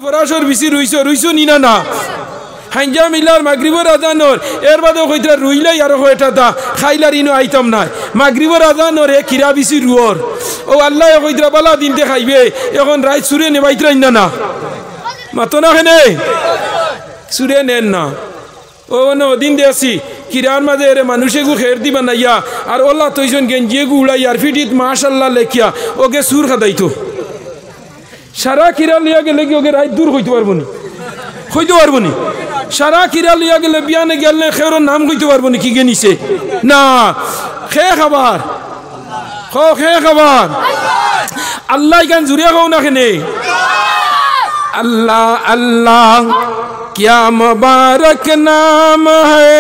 ফরাসর BC রইছো নিনা না হাইজা Miller মাগরিবর আজানর এর বাদে কইতরা রইলাই আর কয়টা দা খাইলার ইনো আইতাম না মাগরিবর আজানর এ কিরা বিসি রুয়র ও আল্লাহ কইতরা বালা দিনতে খাইবে এখন রাত সুরে নেবাইতরা না মাতো না হেনে সুরে নেন না ও না দিন দেছি কিরার মাঝে এর মানুষে গু খের দিবা নাইয়া আর ওল্লা তৈজন গেঞ্জিয়ে গু উড়াই আর ফিটিত মাশাল্লাহ লেখিয়া ওকে সুর খাদাইতো সারা কিরা লিয়া গেলে কি ওকে রাত দূর হইতে পারবো নি সারা কিরা লিয়া গেলে বিয়ানে গেলে খের নাম কইতে পারবো নি কি গেনিছে না খে খাবার আল্লাহ গান জুড়িয়া খাও না খেনে अल्लाह अल्लाह क्या मुबारक नाम है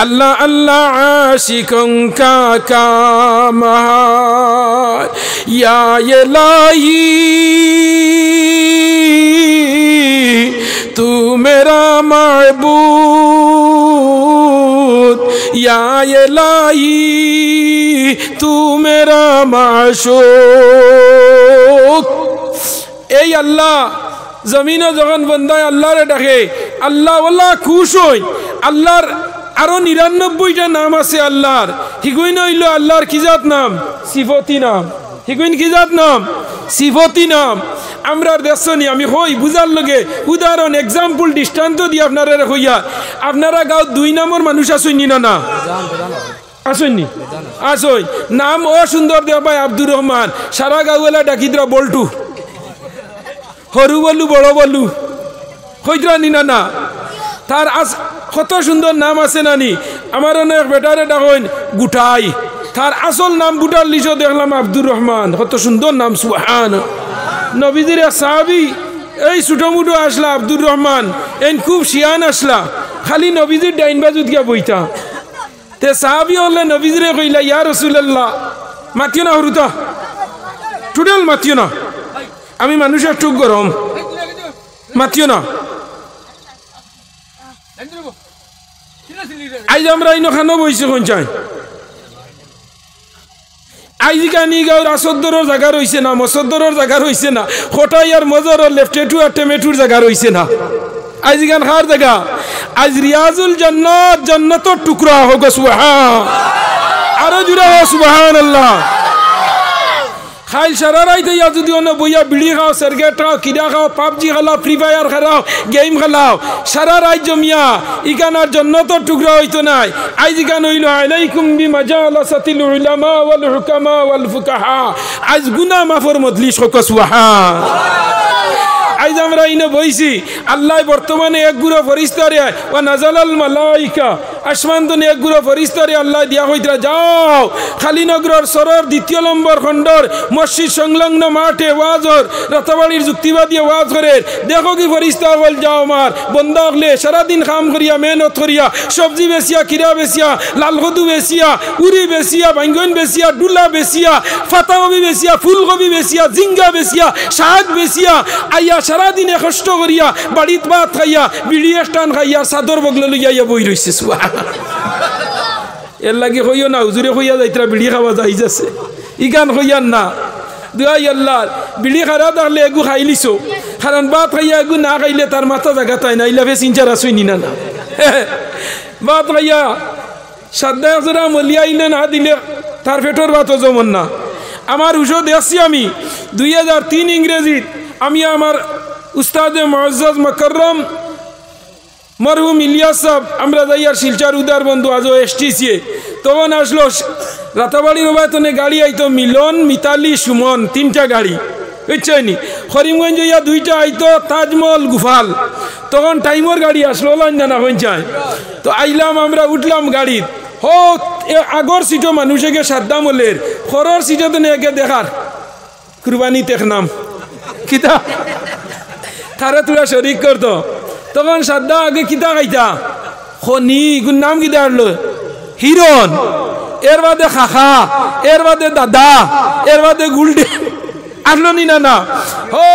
अल्लाह अल्लाह आशिकों का काम है या इलाही तू मेरा माबूद या इलाही तू मेरा माशूक এই আল্লাহ জমিনে যখন বান্দায় আল্লাহরে ডাকে আল্লাহ ওয়াল্লাহ খুশ হই আল্লাহর আরো 99টা নাম আছে আল্লাহর হিগুইন হইল আল্লাহর কি জাত নাম সিফতি নাম হিগুইন কি জাত নাম সিফতি নাম আমরার দেখছনি আমি হই বুঝার লগে উদাহরণ এক্সাম্পল দৃষ্টান্ত দি আপনারা হইয়া আপনারা গাঁও 2 নম্বর মানুষ আসইনি না আসইনি আসই নাম ও সুন্দর দেব ভাই আব্দুর রহমান সারা গাঁওয়ালা ডাকিদরা বল্টু হরু বলু বড় বলু হইতরা নি না তার কত সুন্দর নাম আছে নানি আমার অনেক বেটারে ডাকইন গুটাই তার আসল নাম বুটার লিস্ট দেখলাম আব্দুর রহমান কত সুন্দর নাম সুবহান নবীজির সাহাবী এই ছোটমুটো আসলা আব্দুর রহমান এন খুব শিয়ান আসলা খালি নবীজির ডাইন বাজুত গিয়া বইতা তে সাহাবী হলে নবীজিরে কইলা ইয়া রাসূলুল্লাহ মাতিও না হরুতা টোটাল মাতিও না আমি মানুষের টুক গরম মাতিও না আজ আমরা ইনো খানো বইছি কোন চাই আইজি কানি গাঁর আসদ্দরের জায়গা রইছে না মসদ্দরের জায়গা রইছে না খোটাই আর মজরের লেফটেটু আর টেমেটুর জায়গা রইছে না আইজি গান খার জায়গা আজ রিয়াজুল জান্নাত জান্নাতের টুকরা হোক সুবহান আরো জুড়ে হোক সুবহানাল্লাহ খাইল সারা রাইতে ইয়া যদি অন্য বইয়া বিড়ি খাও সিগারেট খাও কিরা খাও পাবজি খেলাও ফ্রি ফায়ার খেলাও গেম খেলাও সারা রাত জমিয়া ইকানার জান্নাতের টুকরা হইতো নাই আইজ গান হইল আলাইকুম বিমাজালাসাতিল উলামা ওয়াল হুকামা ওয়াল ফুকাহা আজ গুনাহ মাফর মজলিস হোক সুবহান আজ আমরা ইনে বইছি আল্লাহ বর্তমানে এক গুরু ফেরেশতারে ওয়া নাজালাল মালাইকা আসমান দনে এক গুরু ফেরেশতারে আল্লাহ দিয়া কইতরা যাও খালিনগরের সরর 2 নম্বর খণ্ডর মসজিদ সংলগ্ন মাঠে ওয়াজর রাতাবাড়ির যুক্তিবাদী ওয়াজ করে দেখো কি ফেরেশতা বল যাও আমার বন্দা হলে সারা দিন কাম করিয়া মেহনত করিয়া সবজি বেচিয়া কিরা বেচিয়া লালগদু বেচিয়া উরি বেচিয়া বাইঙ্গন বেচিয়া ডুলা বেচিয়া ফাতাকবি বেচিয়া ফুলকবি বেচিয়া জিঙ্গা বেচিয়া শাক বেচিয়া আইয়া সারা দিনে কষ্ট করিয়া বাড়িত ভাত খাইয়া বিড়ি স্টান খাইয়া চাদর বগলে লইয়া বই রইছে এর লাগে হইও না হুজুরে হইয়া যাইতরা বিড়ি খাওয়া যাই যাচ্ছে ইগান হইয়ান না দুয়াই আল্লাহ বিড়ি খারা তাহলে এগু খাইলিছো কারণ ভাত খাইয়া এগু না খাইলে তার মাথা জায়গা তাই না ইলাফে চিন্তার আসুই নি না ভাত খাইয়া সাদ্দা জরা মলিয়া ইলে না দিলে তার পেটর ভাতও জমন না আমার হুশো দেখছি আমি 2003 ইংরেজিত আমি আমার উস্তাদে মুআজ্জাজ মুকাররম মরহুম ইলিয়াস সাহেব আমরা যাইয়ার শিলচার উদার বন্ধু আজও এসটিসি তখন আসলো রাতাবাড়ির ওবাতনে গাড়ি আইতো মিলন মিতালি সুমন 3টা গাড়ি বুঝছনি করিমগঞ্জ ইয়া 2টা আইতো তাজমহল গুফাল তখন টাইমর গাড়ি আসলো লাঞ্জানা পঞ্চায় তো আইলাম আমরা উঠলাম গাড়িত হো আগর সিটো মানুষকে সাদ্দামলের খরর সিটো তো নেকে দেখার কুরবানি তেখ নাম কিতা তারা তোরা শরিক করতো তখন সাদ্দা আগে কিতা খাইতা খনি গুন নাম কিতা আনলো হিরন এর বাদে খাখা এর বাদে দাদা এর বাদে গুলডে আসলো নি না হো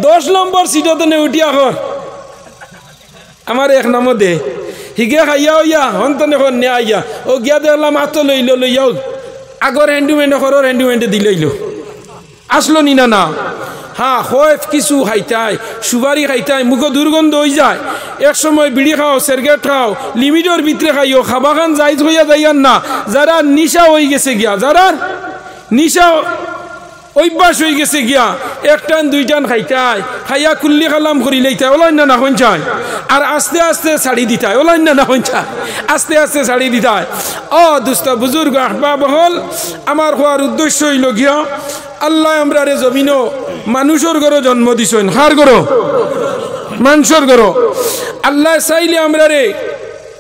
10 নম্বর সিটতে নে উঠিয়া কর আমার এক নাম দে হিগে খাইয়া হইয়া হন্তনে খন নে আইয়া ও গিয়া দেখলাম আতো লইয়াও আগর হ্যান্ডুমেন্টে খরর হ্যান্ডুমেন্টে দিলইলো আসলো নি না হ্যাঁ হয় কিছু খাইতায় সুপারি খাইতায় মুখ দুর্গন্ধ হয়ে যায় এক সময় বিড়ি খাও সিগারেট খাও লিমিটের ভিতরে খাইও খাবা খান যাই হইয়া যাইয়ান না যারা নিশা হয়ে গেছে গিয়া যারা নিশা অভ্যাস হয়ে গেছে গিয়া একটান দুইটান খাইতায় খাইয়া কুল্লি খালাম করি লইতায় ওলাই না হন চায় আর আস্তে আস্তে ছাড়ি দিতায় ওলাই না হন চায় আস্তে আস্তে ছাড়ি দিতায় ও দুস্ত বুজুর্গ আহবাব হল আমার হওয়ার উদ্দেশ্য হইল গিয়া আল্লাহ আমরা রে জমিনও মানুষের ঘরও জন্ম দিছেন হার ঘরও মানুষের ঘরও আল্লাহ চাইলে আমরা রে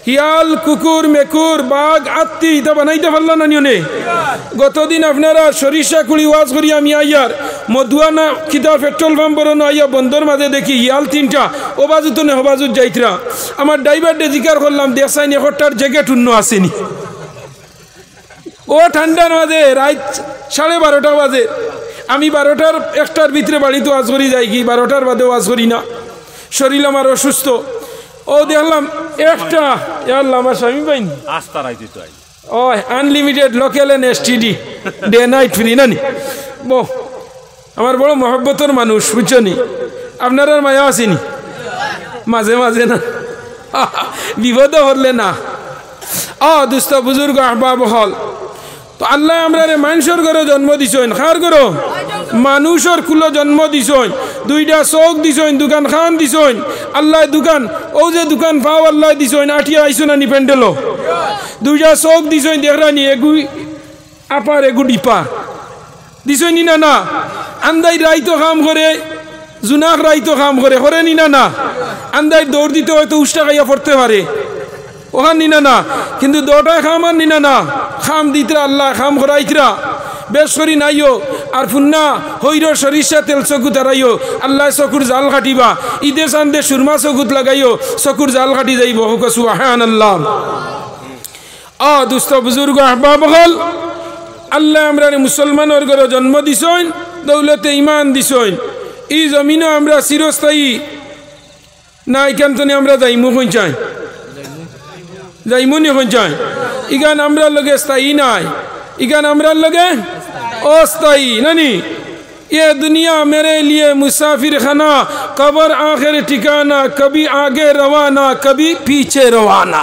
হিয়াল কুকুর মেকুর বাঘ আত্মি ইটা বানাইতে পারলাম না নিয়নে গতদিন আপনারা সরিষা কুড়ি ওয়াজ করি আমি আইয়ার মধুয়ানা খিদার পেট্রোল পাম্প বরণ আইয়া বন্ধর মাঝে দেখি হিয়াল তিনটা ও বাজু তো নে হবাজুত যাইতরা আমার ড্রাইভারকে জিজ্ঞাসা করলাম দেশাইনি একটার জ্যাকেট উন্ন আসেনি ও ঠান্ডার মাঝে রাত 12:30 বাজে আমি 12টার 1টার ভিতরে বাড়িতে ওয়াজ করি যাই কি 12টার বাদে ওয়াজ করি না শরীর আমার অসুস্থ ও দেখলাম একটা আল্লাহ আমার স্বামী পাইনি আস্তা রাইতে তো ও unlimited local and STD day night free না নি আমার বড় মহব্বতর মানুষ বুঝছনি আপনার আর মায়া আসেনি মাঝে মাঝে না বিপদ হরলে না দুস্ত বুজুর্গ আহবাব হল তো আল্লাহ আমরা রে মানুষের ঘরে জন্ম দিছেন কার ঘর মানুষের কুলো জন্ম দিছেন দুইটা চোখ দিছেন দোকান খান দিছেন আল্লাহ দোকান ও যে দোকান পাও আল্লাহ দিছেন আটিয়া আইসো না নি প্যান্ডেলো দুইটা চোখ দিছেন দেখরানি এগুই আপার এগু ডিপা দিছেন নি না আন্দাই রাইতো কাম করে জুনাক রাইতো কাম করে নি না আন্দাই দৌড় দিতে হয়তো উষ্টা খাইয়া পড়তে পারে ওখান নিনা না কিন্তু দোটায় খাম আর নিনা না খাম দিতরা আল্লাহ খাম করাইতরা বেশ করি নাইও আর ফুন্না হইর সরিষা তেল চকুত হারাইও আল্লাহ চকুর জাল কাটিবা ঈদে চান্দে সুরমা চকুত লাগাইও চকুর জাল কাটি যাইব হুক সুবহানাল্লাহ দুস্থ বুজুর্গ আহবাব হল আল্লাহ আমরা মুসলমানের ঘরে জন্ম দিছেন দৌলতে ইমান দিছেন এই জমিনও আমরা চিরস্থায়ী না এখানে আমরা যাইমু কই চাই যাইমুনি হন চাই ইগান আমরা লগে স্থায়ী নাই ইগান আমরা লগে अस्थाई नहीं। ये दुनिया मेरे लिए मुसाफिर खाना, कब्र आखिर ठिकाना, कभी आगे रवाना कभी पीछे रवाना।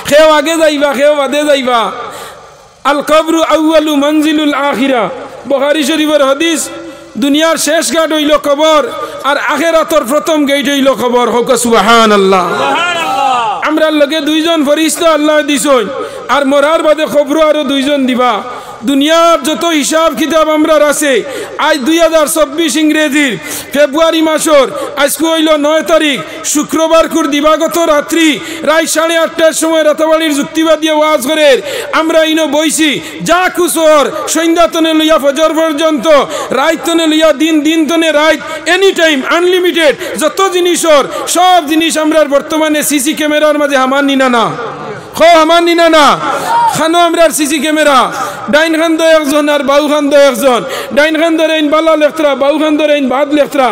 खेव आगे जाइबा खेव आदे जाइबा। अल कब्र अव्वलु मंजिलुल आखिरा। बुखारी शरीफर हदीस। दुनियार शेष घाट हইল কবর আর আখিরাতের প্রথম গেট হইল কবর। হোক সুবহানাল্লাহ। আমরা লগে দুইজন ফেরেশতা আল্লাহ দিছেন আর মরার বাদে কবর আরো দুইজন দিবা। দুনিয়ার যত হিসাব কিতাব আমরা আছে আজ 2024 ইংরেজির ফেব্রুয়ারি মাসের আজকে হইল 9 তারিখ শুক্রবার কুর দিবাগত রাত্রি রাত 8:30টার সময় রাতাবাড়ির যুক্তিবাদী ওয়াজ করে আমরা ইনো বইছি যা কুসর সন্ধ্যা তনে লইয়া ফজর পর্যন্ত রাত তনে লইয়া দিন তনে রাত এনি টাইম আনলিমিটেড যত জিনিসর সব জিনিস আমরা বর্তমানে সিসি ক্যামেরার মাঝে হামান নিনা না খো হামান নিনা না খানো আমরা সিসি ক্যামেরা ডাইন খান দো একজন আর বাউ খান দো একজন। ডাইন খান ধরে ইন বালা লেখতরা বাউ খান ধরে ইন ভাত লেখতরা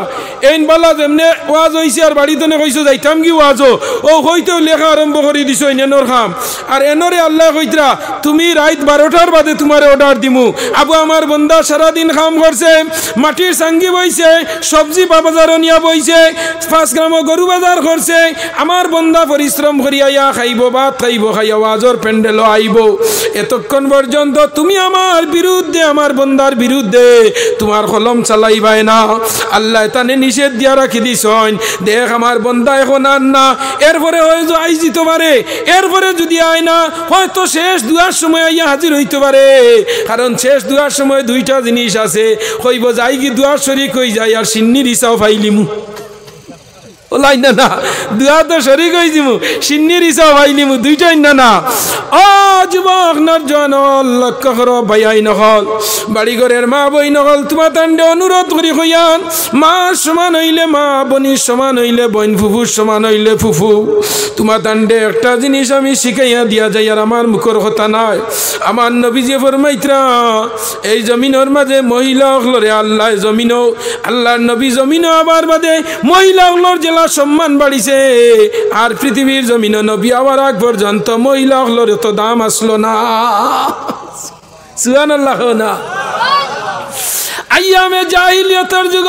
এইন বালা যেমনে ওয়াজ হইছে আর বাড়িতে নে কইছো যাইতাম কি ওয়াজও ও হইতেও লেখা আরম্ভ করে দিছো এনর খাম আর এনরে আল্লাহ কইতরা তুমি রাত 12টার বাদে তোমারে অর্ডার দিমু। আবু আমার বন্দা সারা দিন খাম করছে মাটির সাঙ্গি বইছে সবজি বাজার নিয়া বইছে 5 গ্রাম গরু বাজার করছে আমার বন্দা পরিশ্রম করিয়া খাইব ভাত খাইব খাইয়া ওয়াজর প্যান্ডেল আইব এতক্ষণ পর্যন্ত তুমি আমার বিরুদ্ধে আমার বন্দার বিরুদ্ধে তোমার কলম চালাইবাই না। আল্লাহ তানে নিষেধ দিয়া রাখি দিছন দেখ আমার বন্দা এখন আর না এরপরে হয়তো আই যেতে পারে এরপরে যদি আয় না হয়তো শেষ দুয়ার সময় আইয়া হাজির হইতে পারে কারণ শেষ দুয়ার সময় দুইটা জিনিস আছে কইব যাই কি দুয়ার শরীক হই যায় আর সিন্নির হিসাব ফাইলিমু ওলাই না না দুয়া তো শরীক হইছিমু সিন্নির হিসাব ফাইলিমু দুইটাই না না। ও যুবক নরজন লক্ষ্য করো ভাইয়াই নহল বাড়ি ঘরের মা বই নহল তোমার তান্ডে অনুরোধ করি হইয়ান মা সমান হইলে মা বনির সমান হইলে বইন ফুফুর সমান হইলে ফুফু তোমার তান্ডে একটা জিনিস আমি শিখাইয়া দিয়া যাই আর আমার মুখর কথা নাই। আমার নবীজি ফরমাইতরা এই জমিনের মাঝে মহিলা হলরে আল্লাহ জমিনও আল্লাহর নবী জমিনও আবার বাদে মহিলা হলর জেলা সম্মান বাড়িছে আর পৃথিবীর জমিনও নবী আবার আগ পর্যন্ত মহিলা হলর এত দাম আসলো না। সুবহানাল্লাহ না আইয়ামে জাহিলিয়াতের যুগ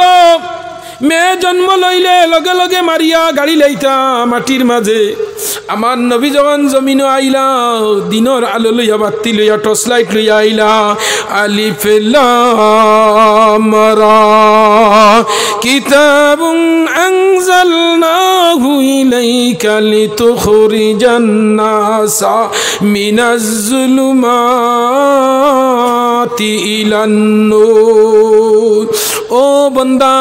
মেয়ে জন্ম লইলে লগে লগে মারিয়া গাড়ি লাইতা মাটির মাঝে আমার নবী যখন জমিন আইলা দিনের আলো লইয়া বাতি লইয়া টর্চ লাইট লইয়া আইলা আলিফ লাম রা কিতাবুন আনজালনাহু ইলাইকা লিতুখরিজান নাসা মিনাজ যুলুমাতি ইলান নূর। ও বন্দা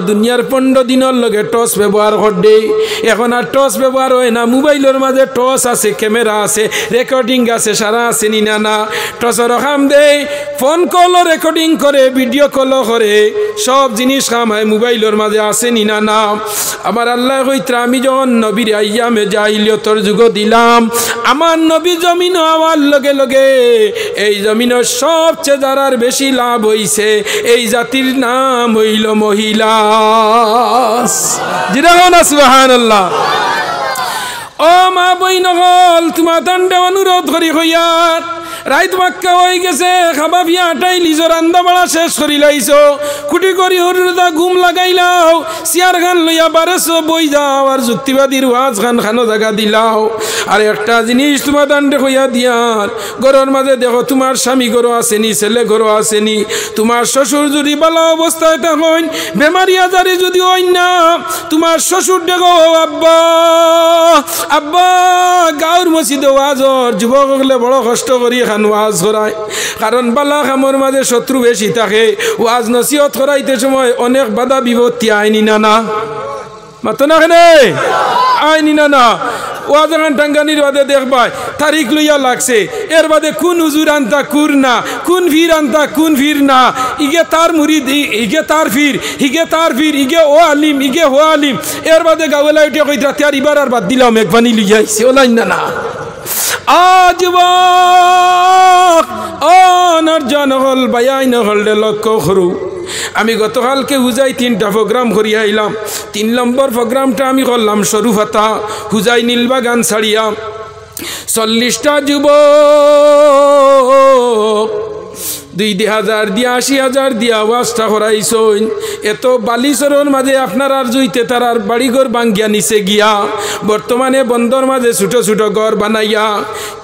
দুনিয়ার 15 দিনের লগে টর্চ ব্যবহার করদে, এখন আর টর্চ ব্যবহার হয় না। মোবাইলের মাঝে টর্চ আছে, ক্যামেরা আছে, রেকর্ডিং আছে, সারা আছে নি না না। টর্চের কাম দেয়, ফোন কলও রেকর্ডিং করে, ভিডিও কলও করে, সব জিনিস কাম হয় মোবাইলের মাঝে আছে নি না না। আমার আল্লাহ কইত্রা আমি যখন নবীর আইয়ামে জাহিলিয়তর যুগ দিলাম, আমার নবী জমিন হওয়ার লগে লগে এই জমিনের সবচেয়ে যারার বেশি লাভ হইছে এই জাতির নাম হইল মহিলা। জিরাহনা সুবহানাল্লাহ। ও মা বইন হল তোমার দণ্ডে অনুরোধ করি হইয়ার রাইত মাক্কা হয়ে গেছে, খাবা বিয়া আটাই লিজর রান্দা বাড়া শেষ করি লাইছো, কুটি করি হরুদা ঘুম লাগাইলাও, চেয়ার খান লইয়া বারেছো বই যাও আর যুক্তিবাদীর ওয়াজ খান খানো জায়গা দিলাও। আর একটা জিনিস তোমার দান্ডে হইয়া দিয়ার ঘরের মাঝে দেখো তোমার স্বামী ঘরও আসেনি, ছেলে ঘরও আসেনি, তোমার শ্বশুর যদি ভালো অবস্থায় থাকেন, বেমারি আজারি যদি হইন না, তোমার শ্বশুর দেখো আব্বা আব্বা গাঁর মসজিদে ওয়াজর যুবক হলে বড় কষ্ট করি ওয়াজ করায়, কারণ বালা কামর মাঝে শত্রু বেশি থাকে। ওয়াজ নসিহত করাইতে সময় অনেক বাধা বিপত্তি আইনি না না মাতো না কেনে আইনি না না। ওয়াজ এখন টাঙ্গানির বাদে দেখবাই তারিখ লইয়া লাগছে, এর বাদে কোন হুজুর আনতা কুর না, কোন ফির আনতা কোন ফির না, ইগে তার মুরিদ ইগে তার ফির, হিগে তার ফির, ইগে ও আলিম ইগে হো আলিম। এর বাদে গাওয়ালা উঠে কইতা তার ইবার আর বাদ দিলাম একবানি লইয়া আইছে ওলাই না না। আজ নরজন হল বায়াই নহল লক্ষ্য করু। আমি গতকালকে হুজাই 3টা প্রোগ্রাম করিয়া আইলাম। 3 নম্বর প্রোগ্রামটা আমি করলাম শরুফাতা হুজাই নীলবাগান ছাড়িয়া। 40টা যুবক 2,000 দিয়া 80,000 দিয়া ওয়াজটা করাইছইন। এত বালিচরের মাঝে আপনার আর জুইতে তারার বাড়িঘর ভাঙ্গিয়া নিচে গিয়া বর্তমানে বন্দর মাঝে ছোটো ছোটো ঘর বানাইয়া।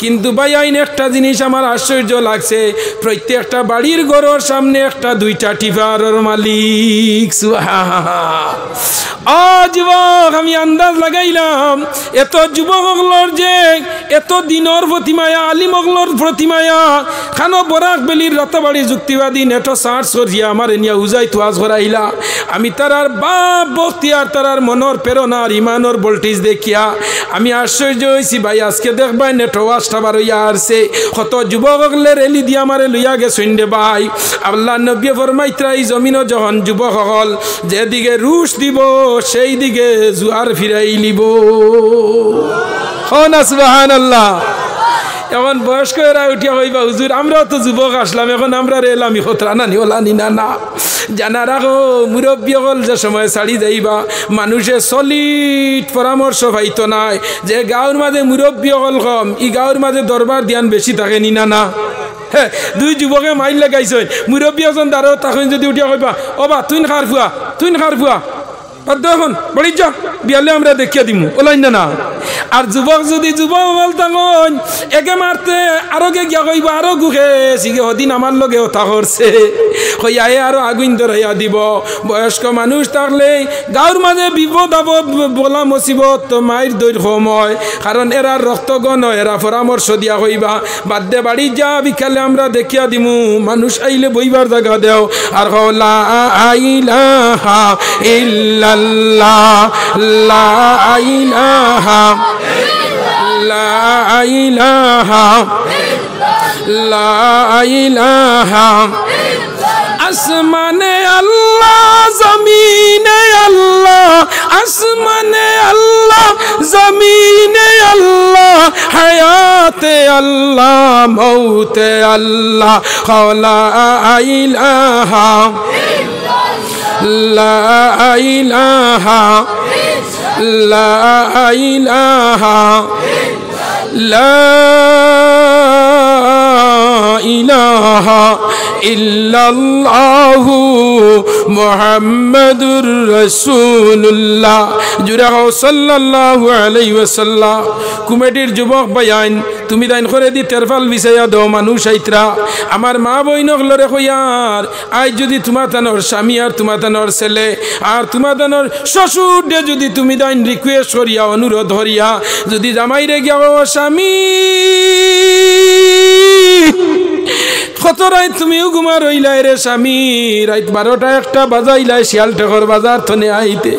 কিন্তু ভাই আইন একটা জিনিস আমার আশ্চর্য লাগছে, প্রত্যেকটা বাড়ির ঘরের সামনে একটা 2টা টিপারের মালিক। যুবক আমি আন্দাজ লাগাইলাম এত যুবকগুলোর যে এত দিনের প্রতিমায়া, আলিমগুলোর প্রতিমায়া, খানো বরাক বেলির রাতাবাড়ি যুক্তিবাদী নেটো সার্চ করিয়া আমার নিয়ে উজাই তোয়াজ করাইলা। আমি তারার বাপ ভক্তি আর তারার মনের প্রেরণার ইমানের ভোল্টেজ দেখিয়া আমি আশ্চর্য হয়েছি। ভাই আজকে দেখবাই নেটো ওয়াজটা বার হইয়া আসছে, কত যুবকগুলো রেলি দিয়ে আমারে লইয়া গেছেন রে ভাই। আল্লাহ নবী ফরমাইত্রা এই জমিনও যখন যুবক হল যেদিকে রুশ দিব সেই দিকে জুয়ার ফিরাই লিব। সুবহানাল্লাহ। এখন বয়স্ক এরা উঠিয়া হইবা হুজুর আমরাও তো যুবক আসলাম, এখন আমরা রেলামি হতরা নানি ওলানি না না। জানা রাখো মুরব্বী হল যে সময় ছাড়ি যাইবা মানুষে সলিড পরামর্শ পাইতো নাই যে গাঁর মাঝে মুরব্বী হল কম, ই গাঁর মাঝে দরবার ধ্যান বেশি থাকে নি না না। হ্যাঁ 2 যুবকে মাইল লাগাইছেন, মুরব্বী এজন দাঁড়াও তখন যদি উঠিয়া হইবা ওবা তুই খার ফুয়া তুই খার ফুয়া দেখুন বড়ি যা বিয়ালে আমরা দেখিয়া দিমু ওলাই না না। আর যুবক যদি যুবক বল তখন একে মারতে আরোগে গিয়া কইবা আরো গুখে সিগে হদিন আমার লগে ওটা করছে কইয়ায়ে আরো আগুন ধরাইয়া দিব। বয়স্ক মানুষ থাকলে গাঁর মাঝে বিপদ আপদ বলা মুসিবত মায়ের দৈর সময়, কারণ এরা রক্তগণ এরা পরামর্শ দিয়া কইবা বাদ দে বাড়ি যা বিকালে আমরা দেখিয়া দিমু। মানুষ আইলে বইবার জায়গা দেও আর লা ইলাহা ইল্লাল্লাহ লা ইলাহা লা ইলাহা লা ইলাহা। আসমানে আল্লাহ জমিনে আল্লাহ, আসমানে আল্লাহ জমিনে আল্লাহ, হায়াতে আল্লাহ মৌতে আল্লাহ, লা ইলাহা লা ইলাহা লা ইলাহা লা ইলাহা ইল্লাল্লাহু মুহাম্মাদুর রাসূলুল্লাহ জুরা সাল্লাল্লাহু আলাইহি ওয়াসাল্লাম কমিটির যুবক ভাইয়ান তুমি দাইন করে দি তেরফাল বিছাইয়া দাও মানুষ আইত্রা আমার মা বইনক লরে কইয়ার আজ যদি তোমার তানোর স্বামী আর তোমার তানোর ছেলে আর তোমার তানোর শ্বশুর দে যদি তুমি দাইন রিকোয়েস্ট করিয়া অনুরোধ করিয়া যদি জামাইরে গিয়া স্বামী কত রাত তুমিও ঘুমা রইলাই রে স্বামী রাত 12টা 1টা বাজাইলাই শিয়ালটেকর বাজার থনে আইতে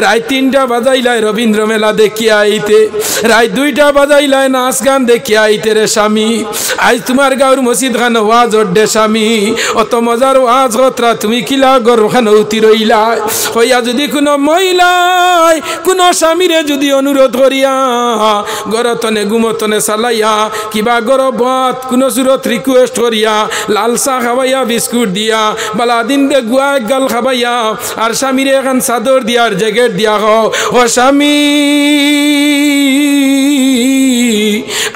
রাত 3টা বাজাইলাই রবীন্দ্র মেলা দেখিয়া আইতে রাত 2টা বাজাইলাই নাচ গান দেখিয়া আইতে রে স্বামী আজ তোমার গাঁর মসজিদ খান ওয়াজ ওড্ডে স্বামী অত মজার ওয়াজ কতরা তুমি কিলা গর খান উতি রইলা হইয়া যদি কোনো মহিলাই কোনো স্বামীরে যদি অনুরোধ করিয়া গরতনে গুমতনে চালাইয়া কিবা গরবত কোনো সুরত রিকোয়েস্ট করিয়া লাল চাহ খাবাইয়া বিস্কুট দিয়া বালা দিন দে গুয়া গাল খাবাইয়া আর স্বামীরে এখন চাদর দিয়া আর জ্যাকেট দিয়া ও স্বামী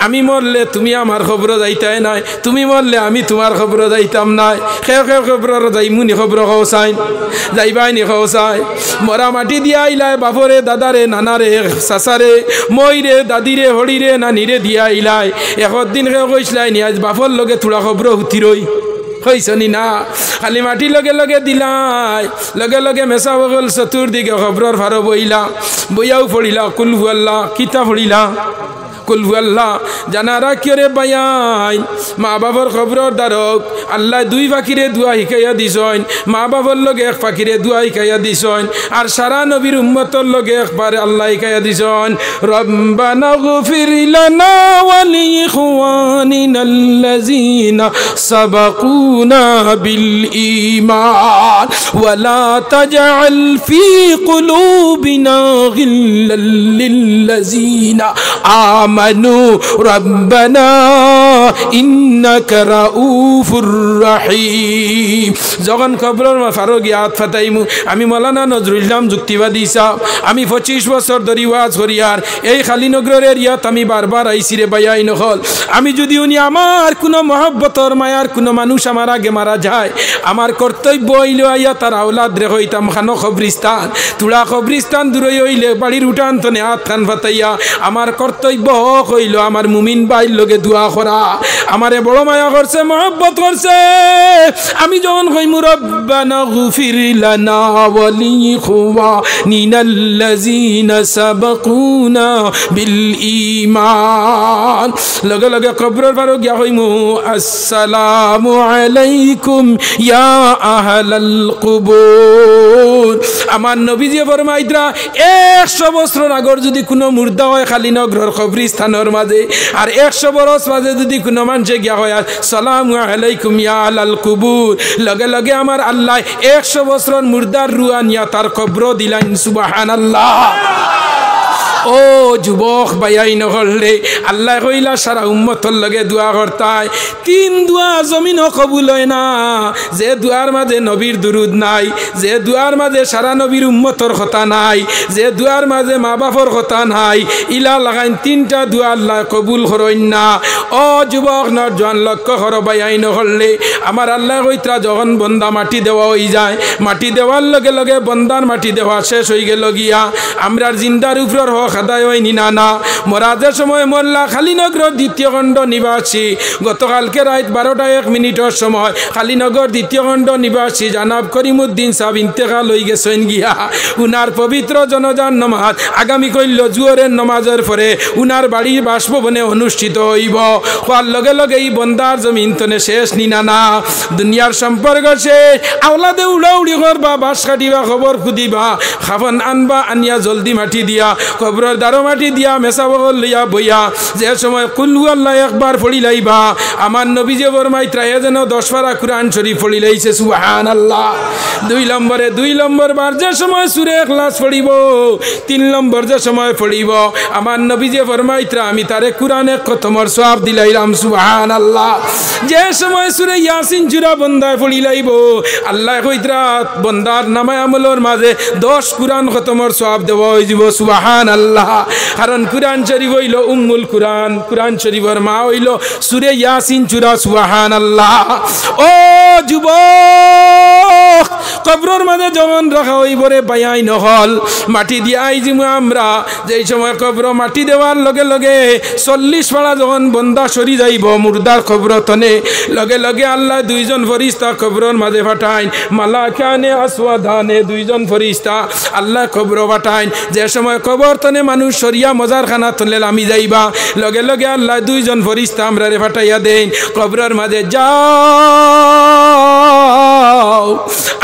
আমি মরলে তুমি আমার খবর যাইতাই নাই তুমি মরলে আমি তোমার খবর যাইতাম নাই খেয়ে খেয়ে খবর যাইমুনি খবর খাও চাই যাইবাইনি খাও চাই মরা মাটি দিয়া আইলাই বাপরে দাদারে নানারে চাচারে মইরে দাদিরে হরিরে নানিরে দিয়া আইলাই একদিন খেয়ে কইসলাই নি আজ বাপর লগে থোড়া খবর হুতি রই হইছনি না খালি মাটি লগে লগে দিলাই লগে লগে মেসা বগল চতুর্দিকে খবরের ফারো বইলা বইয়াও পড়িলা কুল হুয়াল্লাহ কিতা পড়িলা কুল হুয়াল্লাহ জানা রাখিও রে বায়াই মা বাবার খবরের দ্বারক আল্লাহ দুই পাখিরে দুয়া শিকাইয়া দিছন মা বাবার লগে এক পাখিরে দুয়া শিকাইয়া দিছন আর সারা নবীর উম্মতর লগে একবারে আল্লাহ শিকাইয়া দিছন রব্বানা গফির লানা ওয়া লিইখওয়ানিনাল্লাযীনা সাবাকুনা বিল ঈমান ওয়া লা তাজআল ফি কুলুবিনা গিল্লাল লিল্লাযীনা آمنوا ربنا إنك رؤوف رحيم যখন খবরের ফারুক ইয়াদ ফাতাইমু আমি মাওলানা নজরুল ইসলাম যুক্তিবাদী সাহেব আমি 25 বছর ধরে ওয়াজ করি আর এই খালিনগরের এরিয়াত আমি বারবার আইছি রে ভাইয়াই নহল আমি যদি উনি আমার কোনো মহব্বতর মায়ার কোনো মানুষ আমার আগে মারা যায় আমার কর্তব্য হইল আইয়া তার আওলাদ রে হইতাম খানো কবরিস্তান তুলা কবরিস্তান দূরে হইলে বাড়ির উঠান তনে হাত খান ফাতাইয়া আমার কর্তব্য হইল আমার মুমিন ভাইর লগে দোয়া করা আমারে বড় মায়া করছে মহব্বত করছে আমি যখন কইমু রব্বানা গফির লানা ওয়া লিইখওয়ানিনাল্লাযীনা সাবাকুনা বিল ঈমান লগে লগে কবরের পারে গিয়া কইমু আসসালামু আলাইকুম ইয়া আহলাল কুবুর আমার নবীজি ফরমাইতরা 100 বছর আগর যদি কোনো মুর্দা হয় খালিনগরের কবরস্থানের মাঝে আর 100 বছর মাঝে যদি কোনো মানুষে গিয়া হয় আসসালামু আলাইকুম ইয়া আহলাল কুবুর লগে লগে আমার আল্লাহ 100 বছর মুর্দার রুহ আনিয়া তার কবর দিলেন সুবহানাল্লাহ ও যুবক ভাইয়াই নহলে আল্লাহ কইলা সারা উম্মতর লগে দোয়া করতায় 3 দোয়া জমিনও কবুল হয় না যে দোয়ার মাঝে নবীর দুরুদ নাই যে দোয়ার মাঝে সারা নবীর উম্মতর কথা নাই যে দোয়ার মাঝে মা বাপর কথা নাই ইলা লাগাইন 3টা দোয়া আল্লাহ কবুল করেন না ও যুবক নরজন লক্ষ্য করো ভাইয়াই নহলে আমার আল্লাহ কইত্রা যখন বন্দা মাটি দেওয়া হই যায় মাটি দেওয়ার লগে লগে বন্দার মাটি দেওয়া শেষ হই গেল গিয়া আমরা জিন্দার উপর খাদায় হয়নি না না মরাজের সময় মোল্লা খালিনগর দ্বিতীয় খণ্ড নিবাসী গতকালকে রাত 12টা 1 মিনিটের সময় খালিনগর দ্বিতীয় খণ্ড নিবাসী জানাব করিমউদ্দিন সাহেব ইন্তেকাল হয়ে গেছেন গিয়া উনার পবিত্র জনজান নামাজ আগামী কইল জুহরের নামাজের পরে উনার বাড়ির বাসভবনে অনুষ্ঠিত হইব হওয়ার লগে লগে এই বন্দার জমিন তনে শেষ নিনা না দুনিয়ার সম্পর্ক শেষ আওলাদে উড়াউড়ি করবা বাস কাটিবা খবর খুদিবা খাবন আনবা আনিয়া জলদি মাটি দিয়া কবরের দারো মাটি দিয়া মেসা বগল লইয়া বইয়া যে সময় কুল হুয়াল্লাহ একবার পড়ি লাইবা আমার নবীজি ফরমাইত্রা যেন 10 পারা কুরআন শরীফ পড়ি লাইছে সুবহানাল্লাহ 2 নম্বর বার যে সময় সূরা ইখলাস পড়িব 3 নম্বর যে সময় পড়িব আমার নবীজি ফরমাইত্রা আমি তারে কুরআনে খতমের সওয়াব দিলাইলাম সুবহানাল্লাহ যে সময় সূরা ইয়াসিন জুরা বন্দায় পড়ি লাইব আল্লাহ কইত্রা বন্দার নামায় আমলের মাঝে 10 কুরআন খতমের সওয়াব দেওয়া হইব সুবহানাল্লাহ সুবহানাল্লাহ কারণ কুরআন শরীফ হইল উম্মুল কুরআন কুরআন শরীফের মা হইল সূরা ইয়াসিন সূরা সুবহানাল্লাহ ও যুবক কবরের মাঝে যখন রাখা হইবরে বায়াই নহল মাটি দিয়ে আইজিমু আমরা যেই সময় কবর মাটি দেওয়ার লগে লগে 40 পাড়া যখন বন্দা সরি যাইব মুর্দার কবর তনে লগে লগে আল্লাহ দুইজন ফরিস্তা কবরের মাঝে পাঠাইন মালাকানে আসওয়াদানে দুইজন ফরিস্তা আল্লাহ কবর পাঠাইন যে সময় কবর তনে মানুষ সরিয়া মজার খানা তলে লামি যাইবা লগে লগে আল্লাহ দুইজন ফরিস্তা আমরা রে পাঠাইয়া দেন কবরের মাঝে যাও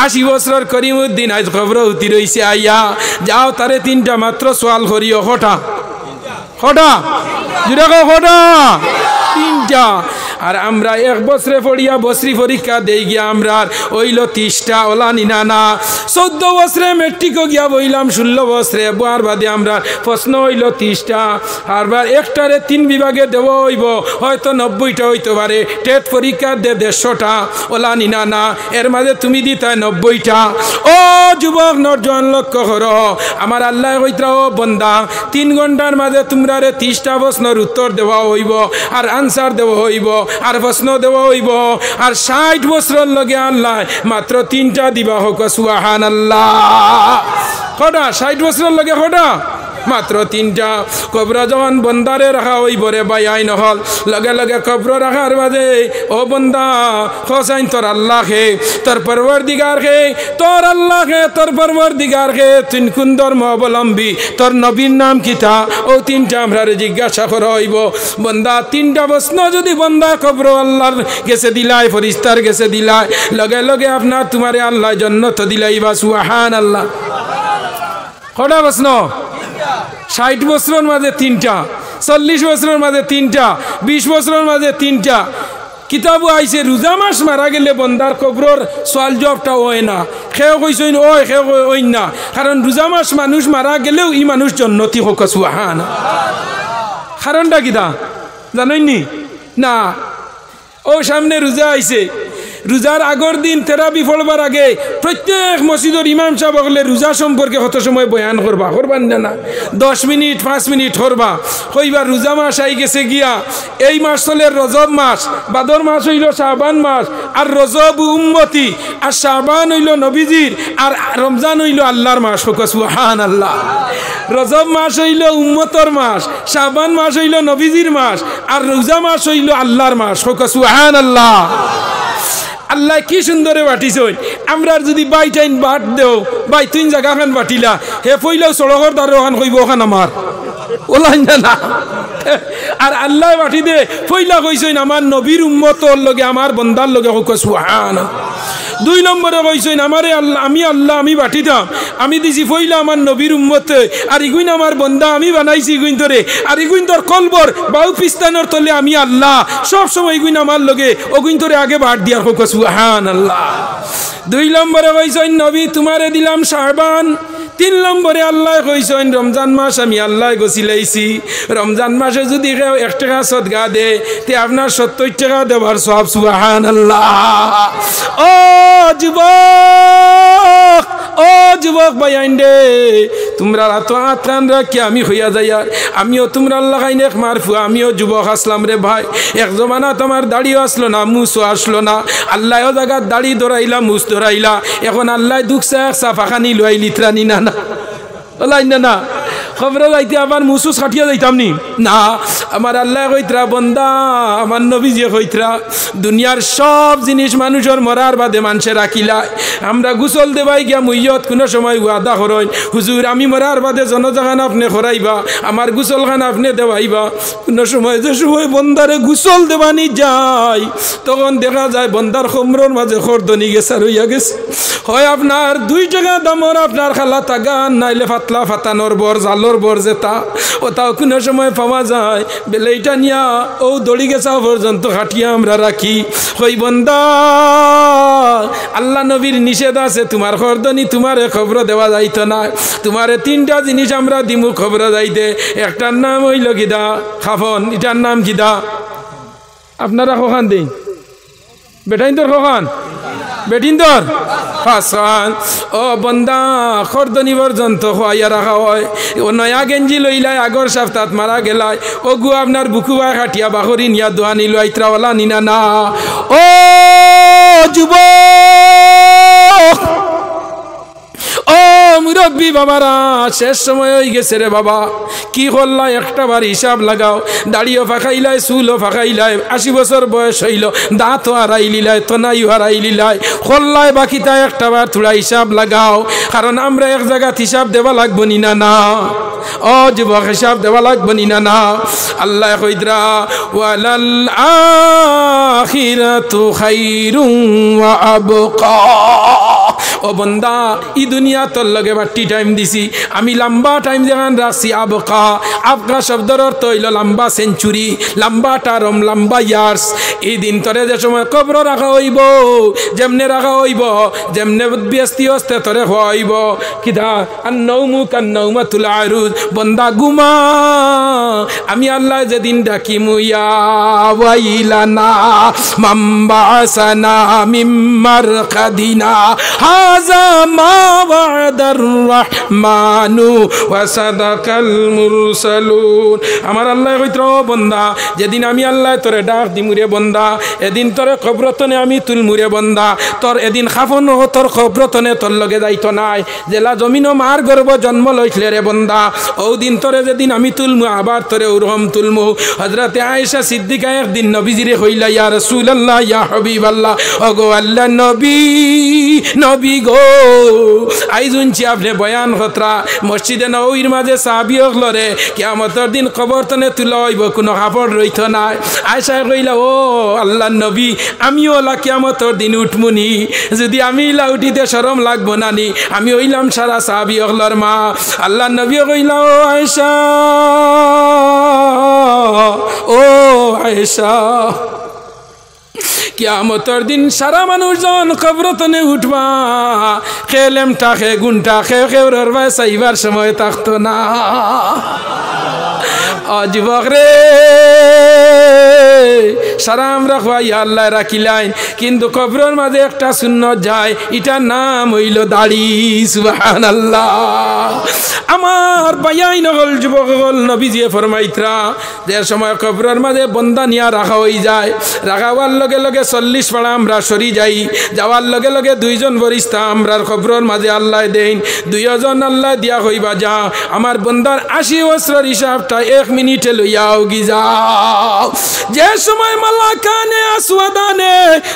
80 বছর করিমউদ্দিন আজ কবর উতি রইছে আইয়া যাও তারে 3টা মাত্র সওয়াল করিও হটা হটা জুড়ে হটা 3টা আর আমরা 1 বছরে পড়িয়া বছরি পরীক্ষা দেই গিয়া আমরা হইল 30টা ওলা নিনা না 14 বছরে মেট্রিকও গিয়া বইলাম 16 বছরে বার বাদে আমরা প্রশ্ন হইল 30টা আরবার একটারে 3 বিভাগে দেব হইব হয়তো 90টা হইতে পারে টেট পরীক্ষা দে 150টা ওলা নিনা না এর মাঝে তুমি দিতা 90টা ও যুবক নরজন লক্ষ্য করো আমার আল্লাহ কইত্রা ও বান্দা 3 ঘন্টার মাঝে তোমরারে 30টা প্রশ্নের উত্তর দেওয়া হইব আর আনসার দেওয়া হইব আর প্রশ্ন দেওয়া হইব আর 60 বছরের লগে আল্লাহ মাত্র 3টা দিবা হোক সুবহানাল্লাহ কটা 60 বছরের লগে কটা মাত্র 3টা কবর যখন বন্দারে রাখা হইব রে বায়াই নহল লগে লগে কবর রাখার বাদে ও বন্দা খোসাইন তোর আল্লাহ হে তোর পরওয়ারদিগার হে তোর আল্লাহ হে তোর পরওয়ারদিগার হে তুই কোন ধর্ম অবলম্বী তোর নবীর নাম কিতা ও 3টা আমরা জিজ্ঞাসা করা হইব বন্দা 3টা প্রশ্ন যদি বন্দা কবর আল্লাহর গেছে দিলাই ফরিস্তার গেছে দিলাই লগে লগে আপনার তোমারে আল্লাহ জান্নাত দিলাইবা সুবহানাল্লাহ কটা প্রশ্ন 60 বছরের মাঝে 3টা 40 বছরের মাঝে 3টা 20 বছরের মাঝে 3টা কিতাবও আইছে রোজা মাস মারা গেলে বন্দার কবরের সওয়াল জবাবটা হয় না খেয়ে কইছেন ওই খেয়ে ওই না কারণ রোজা মাস মানুষ মারা গেলেও ই মানুষ জান্নাতি হোক সুবহানাল্লাহ কারণটা কিতা জানেননি না ও সামনে রোজা আইছে রোজার আগর দিন তেরাবি পড়বার আগে প্রত্যেক মসজিদের ইমাম সাহেব হলে রোজা সম্পর্কে কত সময় বয়ান করবা করবার না 10 মিনিট 5 মিনিট করবা কইবার রোজা মাস আই গেছে গিয়া এই মাস হলে রজব মাস বাদর মাস হইল শাবান মাস আর রজব উম্মতি আর শাবান হইল নবীজির আর রমজান হইল আল্লাহর মাস সুবহানাল্লাহ রজব মাস হইল উম্মতর মাস শাবান মাস হইল নবীজির মাস আর রোজা মাস হইল আল্লাহর মাস সুবহানাল্লাহ আল্লাহ কি সুন্দরে বাটিছই আমরা যদি বাইটাইন বাট দেও বাই 3 জায়গা খান বাটিলা হে পইলাও সড়কর দ্বারে ওখান কইব ওখান আমার ওলাই না আর আল্লাহ বাটি দে পইলা কইছই আমার নবীর উম্মতর লগে আমার বন্দার লগে হোক সুবহানাল্লাহ 2 নম্বরে কইছই আমারে আল্লাহ আমি বাটিতাম আমি দিছি পইলা আমার নবীর উম্মতে আর ইগুইন আমার বন্দা আমি বানাইছি ইগুইন ধরে আর ইগুইন তোর কলবর বাউ পিস্তানোর তলে আমি আল্লাহ সব সময় ইগুইন আমার লগে ওগুইন ধরে আগে বাট দিয়া হোক সুবহানাল্লাহ 2 নম্বরে কইছই নবী তোমারে দিলাম শাবান 3 নম্বরে আল্লাহ কইছেন রমজান মাস আমি আল্লাহ গছিলাইছি রমজান মাসে যদি কেউ 1 টাকা সদকা দে তে আপনার 70 টাকা দেবার সওয়াব সুবহানাল্লাহ ও যুবক ভাইয়ান দে তোমরা তো আত্রান রাখি আমি হইয়া যাই আর আমিও তোমরা আল্লাহ কাইনে মারফু আমিও যুবক আসলাম রে ভাই এক জমানা তোমার দাড়িও আসলো না মুছও আসলো না আল্লাহও জায়গা দাড়ি ধরাইলা মুছ ধরাইলা এখন আল্লাহ দুঃখছে সাফাখানি লইলি ত্রানি না না ওলাই না খবর যাইতে আবার মুসুস খাটিয়া যাইতাম নি না আমার আল্লাহ কইতরা বন্দা আমার নবীজি কইতরা দুনিয়ার সব জিনিস মানুষের মরার বাদে মানুষে রাখিলা আমরা গোসল দেবাই গিয়া মুইয়ত কোনো সময় ওয়াদা করইন হুজুর আমি মরার বাদে জনজাগান আপনি করাইবা আমার গোসলখান আপনি দেওয়াইবা কোনো সময় যে সময় বন্দারে গোসল দেবানি যায় তখন দেখা যায় বন্দার খমরর মাঝে খরদনি গেছে রইয়া গেছে হয় আপনার 2 টাকা দামর আপনার খালা তাগান নাইলে ফাতলা ফাতানোর বর জালোর বর যেটা ওটাও কোনো সময় পাওয়া যায় বেলেইটা নিয়া ও দড়ি গেছা পর্যন্ত হাঁটিয়া আমরা রাখি হই বন্দা আল্লাহ নবীর নিষেধ আছে তোমার খরদনি তোমারে খবর দেওয়া যাইতো না তোমারে 3টা জিনিস আমরা দিমু খবর যাইতে একটার নাম হইল কিদা খাফন এটার নাম কিদা আপনারা কখান দিন বেটাইন তোর কখান বেটিন্দর হাসান ও বন্দা খরদনি পর্যন্ত খোয়াইয়া রাখা হয় ও নয়া গেঞ্জি লইলাই আগর সপ্তাহ মারা গেলাই ও গু আপনার বুকুবা খাটিয়া বাহরি নিয়া দোয়ানি লাইত্রাওয়ালা নিনা না ও যুবক ও মুরব্বী বাবারা শেষ সময় হয়ে গেছে রে বাবা কি করলা একটা বার হিসাব লাগাও দাড়িও ফাঁকাইলাই চুলও ফাঁকাইলাই 80 বছর বয়স হইল দাঁতও হারাইলিলাই তনাইও হারাইলিলাই করলাই বাকিটা একটা বার থোড়া হিসাব লাগাও কারণ আমরা এক জায়গাত হিসাব দেওয়া লাগবো নি না না ও যুবক হিসাব দেওয়া লাগবো নি না না আল্লাহ কইদরা ওয়ালাল আখিরাতু খাইরুম ওয়া আবকা ও বন্দা ই দুনিয়া তোর লগে বাট্টি টাইম দিছি আমি লম্বা টাইম যেখান রাখছি আবকা আবকা শব্দের অর্থ হইল লম্বা সেঞ্চুরি লম্বা টার্ম লম্বা ইয়ার্স এই দিন তোরে যে সময় কবর রাখা হইব যেমনে রাখা হইব যেমনে ব্যস্তি হস্তে তোরে হইব কিধা আন্নৌমু কান্নৌমাতুল আরুজ বন্দা গুমা আমি আল্লাহ যেদিন ডাকিমু ইয়া ওয়াইলানা মাম্বাসানা মিম্মার কাদিনা হাযা মা ওয়াদার রহমানু ওয়া সাদাকাল মুরসালুন আমার আল্লাহ কইতো বন্দা যেদিন আমি আল্লাহ তোরে ডাক দিমুরে বন্দা এদিন তোরে কবরতনে আমি তুলমুরে বন্দা তোর এদিন খাফন তোর কবরতনে তোর লগে যাইতো নাই জেলা জমিনও মার গর্ব জন্ম লইছিলে রে বন্দা ও দিন তোরে যেদিন আমি তুলমু আবার তোরে ওরকম তুলমু হযরতে আয়েশা সিদ্দিকা একদিন নবীজিরে কইলা ইয়া রাসূলুল্লাহ ইয়া হাবিবাল্লাহ ওগো আল্লাহ নবী নবী গো আইজুনছি আপনি বয়ান খতরা মসজিদে নববীর মাঝে সাহাবী হলরে কিয়ামতের দিন কবরতনে তুলা হইব কোনো কাপড় রইতো না আয়েশা কইলা ও আল্লাহর নবী আমিও ওলা কিয়ামতের দিন উঠমুনি যদি আমি ইলা উঠিতে শরম লাগবো নানি আমি হইলাম সারা সাহাবী হলর মা আল্লাহর নবী কইলা ও আয়েশা ও আয়েশা কিয়ামতের দিন সারা মানুষজন কবরতনে উঠবা খেলেমটা খে গুণটা খে খেউরের ভাই চাইবার সময় থাকতো না যুবক রে সারা আমরা খোয়াই আল্লাহ রাখিলাইন কিন্তু কবরের মাঝে একটা সুন্নত যায় এটার নাম হইল দাড়ি সুবহানাল্লাহ আমার বায়াই নগল যুবক হল নবীজি ফরমাইতরা যে সময় কবরের মাঝে বন্দা নিয়া রাখা হয়ে যায় রাখাবার লগে লগে 40 পাড়া আমরা সরি যাই যাওয়ার লগে লগে 2 জন ফেরেশতা আমরার কবরের মাঝে আল্লাহ দেন 2 জন আল্লাহ দিয়া হইবা যা আমার বন্দার 80 বছরের হিসাবটা 1 মিনিটে লইয়াও গি যাও যে সময় মালাকানে আসওয়াদানে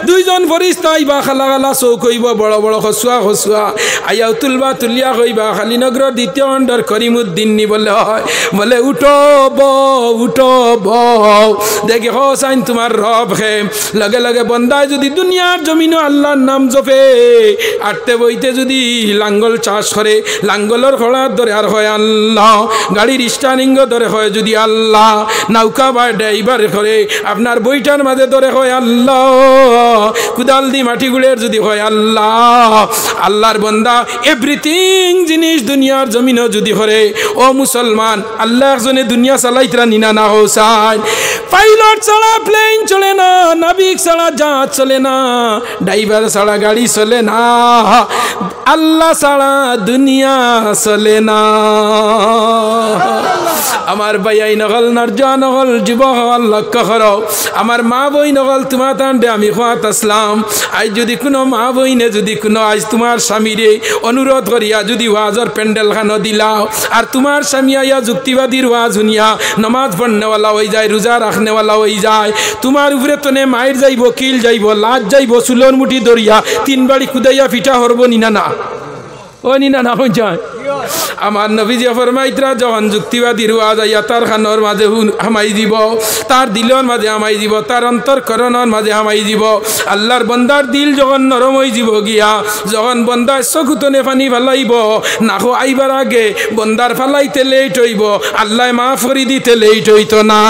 2 জন ফেরেশতা আইবা খালা খালা চৌক হইব বড় বড় খসুয়া খসুয়া আইয়াও তুলবা তুলিয়া হইবা খালি নগর দ্বিতীয় অন্ডর করিমউদ্দিন নি বলে হয় বলে উঠো বউ দেখি হোসাইন তোমার রব হে লগে লগে বন্দায় যদি দুনিয়ার জমিনে আল্লাহর নাম জপে আটতে বইতে যদি লাঙ্গল চাষ করে লাঙ্গলের খোলার ধরে আর হয় আল্লাহ গাড়ির স্টারিং ধরে হয় যদি আল্লাহ নৌকা বা ড্রাইভার করে আপনার বইটার মাঝে ধরে হয় আল্লাহ কুদাল দি মাটি গুলের যদি হয় আল্লাহ আল্লাহর বন্দা এভরিথিং জিনিস দুনিয়ার জমিনে যদি করে ও মুসলমান আল্লাহ একজনে দুনিয়া চালাইতরা নিনা না হোসাইন পাইলট ছাড়া প্লেন চলে না নাবিক ছাড়া জাহাজ চলে না ড্রাইভার ছাড়া গাড়ি চলে না আল্লাহ ছাড়া দুনিয়া চলে না আমার ভাইয়াই নগল নরজা নগল যুবক হল লক্ষ্য করো আমার মা বই নগল তোমার তান্ডে আমি খোয়াত আসলাম আজ যদি কোনো মা বইনে যদি কোনো আজ তোমার স্বামীরে অনুরোধ করিয়া যদি ওয়াজর প্যান্ডেল খানো দিলাও আর তোমার স্বামী আইয়া যুক্তিবাদীর ওয়াজ শুনিয়া নমাজ পড়নেওয়ালা হয়ে যায় রোজা রাখনেওয়ালা হয়ে যায় তোমার উপরে তনে মায়ের যাইব কিল যাইব লাজ যাইব চুলোর মুঠি ধরিয়া 3 বাড়ি কুদাইয়া পিঠা হরব নিনা না ও নিনা না হয়ে যায় আমার নবীজি ফরমাইতরা যখন যুক্তিবাদীর ওয়াজ আইয়া তার খানোর মাঝে হামাই দিব তার দিলের মাঝে হামাই দিব তার অন্তরকরণের মাঝে হামাই দিব আল্লাহর বন্দার দিল যখন নরম হয়ে যাব গিয়া যখন বন্দার চকুতনে পানি ফালাইব নাকো আইবার আগে বন্দার ফালাইতে লেট হইব আল্লাহ মাফ করে দিতে লেট হইতো না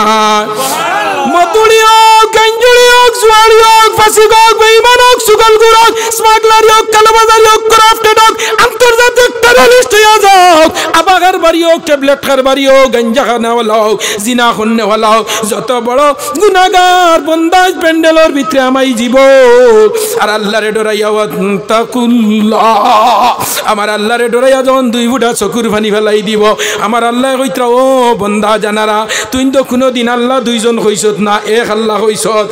মতুড়ি হোক গঞ্জুড়ি হোক জুয়ারি হোক ফাসিক হোক বেঈমান হোক সুগলগুর হোক স্মাগলার হোক কালোবাজারি হোক ক্রাফটেড হোক আন্তর্জাতিক টেররিস্ট হয়ে যাও আবার খার বাড়ি হোক ট্যাবলেট খার বাড়ি হোক গাঞ্জা খানাওয়ালা হোক জিনা খন্নেওয়ালা হোক যত বড় গুনাহগার বন্দা প্যান্ডেলের ভিতরে আমাই জীব আর আল্লাহরে ডরাইয়া তাকুল্লাহ আমার আল্লাহরে ডরাইয়া যখন দুই বুড়া চকুর পানি ফেলাই দিব আমার আল্লাহ কইত্রা ও বন্দা জানারা তুই তো কোনোদিন আল্লাহ দুইজন কইছত না এক আল্লাহ কইছত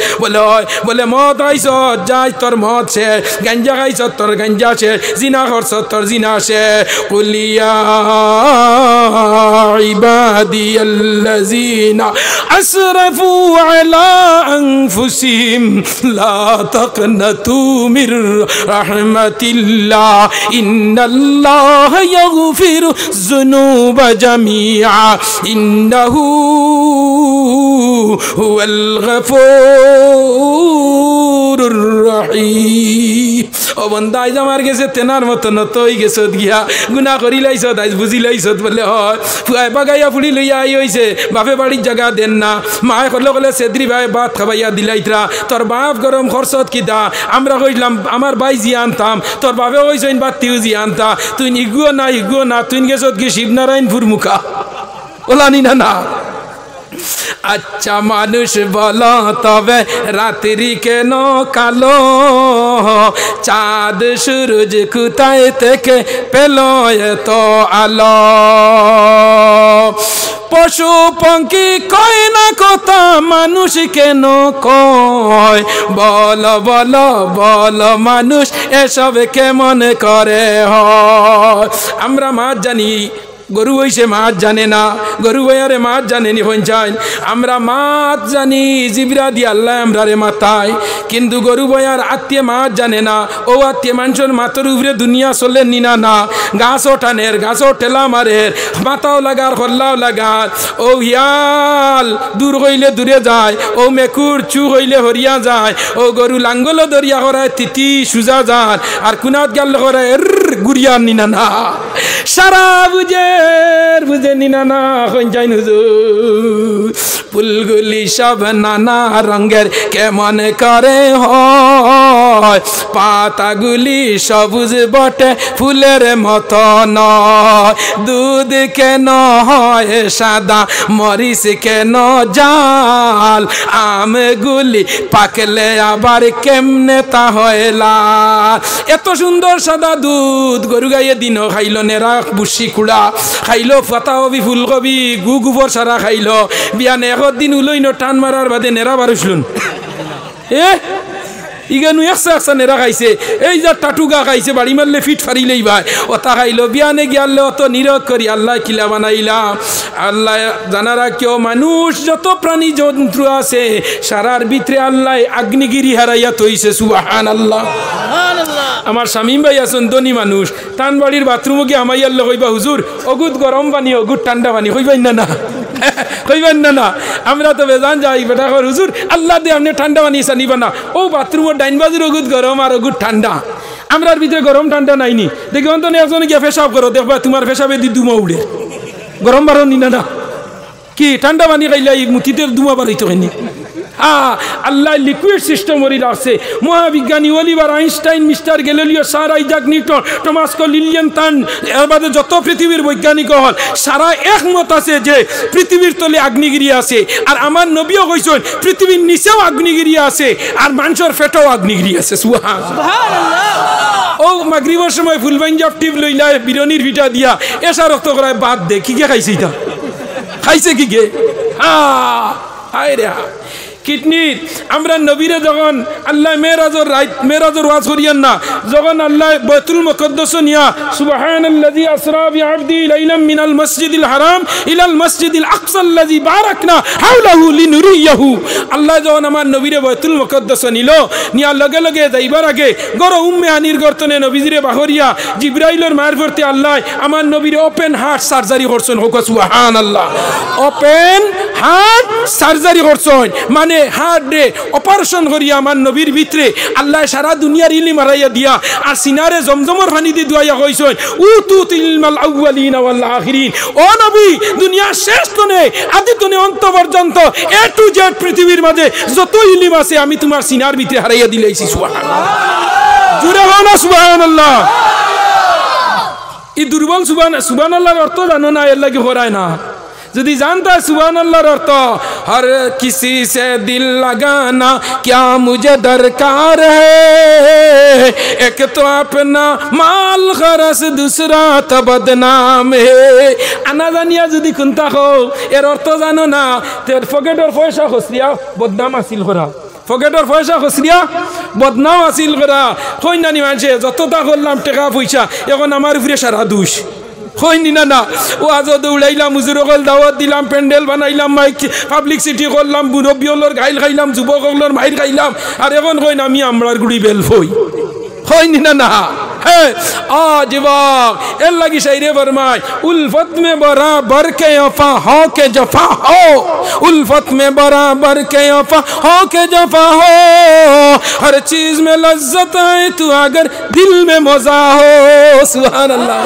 বলে মদ খাইছত যাই তোর মদ সে গাঞ্জা খাইছত তোর গাঞ্জা সে জিনা করছত তোর জিনা সে কুলিয়া ইবাদিয়াল্লাযিনা আসরাফু আলা আনফুসিহিম লা তাকনাতু মির রাহমাতিল্লাহ ইন্নাল্লাহা ইয়াগফিরু যুনুবা জামিআ ইন্নাহু হুয়াল গফুরুর রহিম ও বন্দা আজ আমার গেছে তেনার মতন তই গেছত গিয়া গুনাহ করি লাইছত আজ বুঝি লাইছত বলে হয় ফুয়াই বাগাইয়া ফুড়ি লইয়া আই হইছে বাপে বাড়ির জায়গা দেন না মায়ে কলে সেদ্রি ভাই ভাত খাবাইয়া দিলাইতরা তোর বাপ গরম খরচত কিতা আমরা কইলাম আমার ভাই জি আনতাম তোর বাপে কইছেন বাতিও জি আনতা তুই ইগুও না তুই গেছত কি শিবনারায়ণপুর মুখা ওলানি না না আচ্ছা মানুষ বলো তবে রাত্রি কেন কালো চাঁদ সূরজ কোথায় থেকে পেল এত আলো পশু পঙ্খী কয় না কথা মানুষ কেন কয় বলো বলো বলো মানুষ এসব কেমন করে হয় আমরা মাছ জানি গরু হইছে মাছ জানে না গরু বয়ারে মাছ জানেনি পঞ্চায়েত আমরা মাছ জানি জিবরা দি আল্লাহ আমরা রে মাথায় কিন্তু গরু বয়ার আত্মীয় মাছ জানে না ও আত্মীয় মানুষের মাথার উপরে দুনিয়া চলে নিনা না গাছও টানের গাছও ঠেলা মারের মাথাও লাগার খল্লাও লাগার ও হিয়াল দূর হইলে দূরে যায় ও মেকুর চু হইলে হরিয়া যায় ও গরু লাঙ্গল দরিয়া করায় তিতি সুজা যান আর কুনাত গেল করে গুড়িয়া নিনা না সারা বুঝে নিনা না কঞ্চাইন হুজুর ফুলগুলি সব নানা রঙের কেমন করে হয় পাতাগুলি সবুজ বটে ফুলের মতো নয় দুধ কেন হয় সাদা মরিচ কেন জাল আমগুলি পাকলে আবার কেমনে তা হয় লাল এত সুন্দর সাদা দুধ গরু গাইয়ে দিনও খাইল নেরা বুসি কুড়া খাইলো পাতাকবি ফুলকবি গু গোবর সারা খাইলো বিয়ানে এখন দিন উলইন টান মারার বাদে নেরা বারুসলুন ইগানু একশা নেরা খাইছে এই যা টাটুগা খাইছে বাড়ি মারলে ফিট ফারিলেই ভাই ওটা খাইলো বিয়ানে গিয়ালে অত নিরক করি আল্লাহ কিলা বানাইলাম আল্লাহ জানারা কেউ মানুষ যত প্রাণী জন্তু আছে সারার ভিতরে আল্লাহ আগ্নিগিরি হারাইয়া তৈছে সুবহানাল্লাহ আমার শামীম ভাই আছেন ধনী মানুষ টান বাড়ির বাথরুমে গিয়ে আমাই আল্লাহ কইবা হুজুর অগুদ গরম পানি অগুদ ঠান্ডা পানি কইবেন না কইবেন না আমরা তো বেজান যাই বেটা হুজুর আল্লাহ দিয়ে আপনি ঠান্ডা পানি নিবা না ও বাথরুমের ডাইন বাজুর অগুদ গরম আর অগুদ ঠান্ডা আমরার ভিতরে গরম ঠান্ডা নাইনি দেখি অন্তনে একজনে গিয়া পেশাব করো দেখবা তোমার পেশাবে দি দুমা উড়ে গরম বারো নিনা না কি ঠান্ডা পানি খাইলে মুতিতে দুমা বাড়িতে হয়নি আল্লাহ লিকুইড সিস্টেম ওরি রাখছে মহাবিজ্ঞানী Oliver Einstein mister Galileo sir Isaac Newton Thomas Lilienthal এর বাদে যত পৃথিবীর বৈজ্ঞানিক হল সারা একমত আছে যে পৃথিবীর তলে আগ্নেয়গিরি আছে আর আমার নবীও কইছেন পৃথিবীর নিচেও আগ্নেয়গিরি আছে আর মানুষের পেটেও আগ্নেয়গিরি আছে সুবহানাল্লাহ ও মাগরিবের সময় ফুলবাঞ্জাব টিপ লইলা বিরনির ভিটা দিয়া এসা রক্ত করায় বাদ দে কি কে খাইছে এটা খাইছে কি কে হায় রে কিডনি আমরা নবীরে যখন আল্লাহ মেরাজর ওয়াজ করিয়েন না যখন আল্লাহ বাইতুল মুকদ্দাস নিয়া সুবহানাল্লাযী আসরা বিআবদি লাইলাম মিনাল মসজিদিল হারাম ইলাল মসজিদিল আকসাল্লাযী বারাকনা হাওলাহু লিনুরিয়াহু আল্লাহ যখন আমার নবীরে বাইতুল মুকদ্দাস নিল নিয়া লগে লগে যাইবার আগে গর উম্মে হানির গর্তনে নবীজিরে বাহরিয়া জিবরাইলের মারফতে আল্লাহ আমার নবীরে ওপেন হার্ট সার্জারি করছেন হোক সুবহানাল্লাহ ওপেন হার্ট সার্জারি করছেন মানে হার্ট রে অপারেশন করিয়া আমার নবীর ভিতরে আল্লাহ সারা দুনিয়ার ইলম হারাইয়া দিয়া আর সিনারে জমজমর পানি দিয়ে দুয়াইয়া কইছেন উতুত ইলমাল আউয়ালিন ওয়াল আখিরিন ও নবী দুনিয়ার শেষ তনে আদি তনে অন্ত পর্যন্ত এ টু জেড পৃথিবীর মাঝে যত ইলম আছে আমি তোমার সিনার ভিতরে হারাইয়া দিলাইছি সুবহানাল্লাহ জুরে বলো সুবহানাল্লাহ ই দুর্বল সুবহানাল্লাহর অর্থ জানো না, এর লাগি হরায় না। যদি জানতা সুবহানাল্লাহর অর্থ, হর কিসি সে দিল লাগানা क्या मुझे दरकार है, एक तो अपना माल खरस दूसरा तो बदनाम है। আনা জানিয়া যদি কোনটা হও এর অর্থ জানো না, তের পকেটের পয়সা খসরিয়া বদনাম হাসিল করা, পকেটের পয়সা খসরিয়া বদনাম হাসিল করা। কই নানি মানুষে যতটা করলাম টাকা পয়সা, এখন আমার উপরে সারা দোষ। হয়নি না না, ও আজ দৌড়াইলাম, হুজুরকল দাওয়াত দিলাম, প্যান্ডেল বানাইলাম, মাইক পাবলিসিটি করলাম, মুরব্বীর গাইল খাইলাম, যুবকগুলোর মাইর খাইলাম, আর এখন কই না আমি আমরার গুড়ি বেল হই। হয়নি না না, হ্যাঁ যুবক এর লাগি শাইরে ফরমায়, উলফত মে বরাবর কে অফা हो के जफा हो, उल्फत में बराबर के अफा हो के जफा हो, हर चीज में लज्जत है तू अगर दिल में मजा हो। सुभान अल्लाह।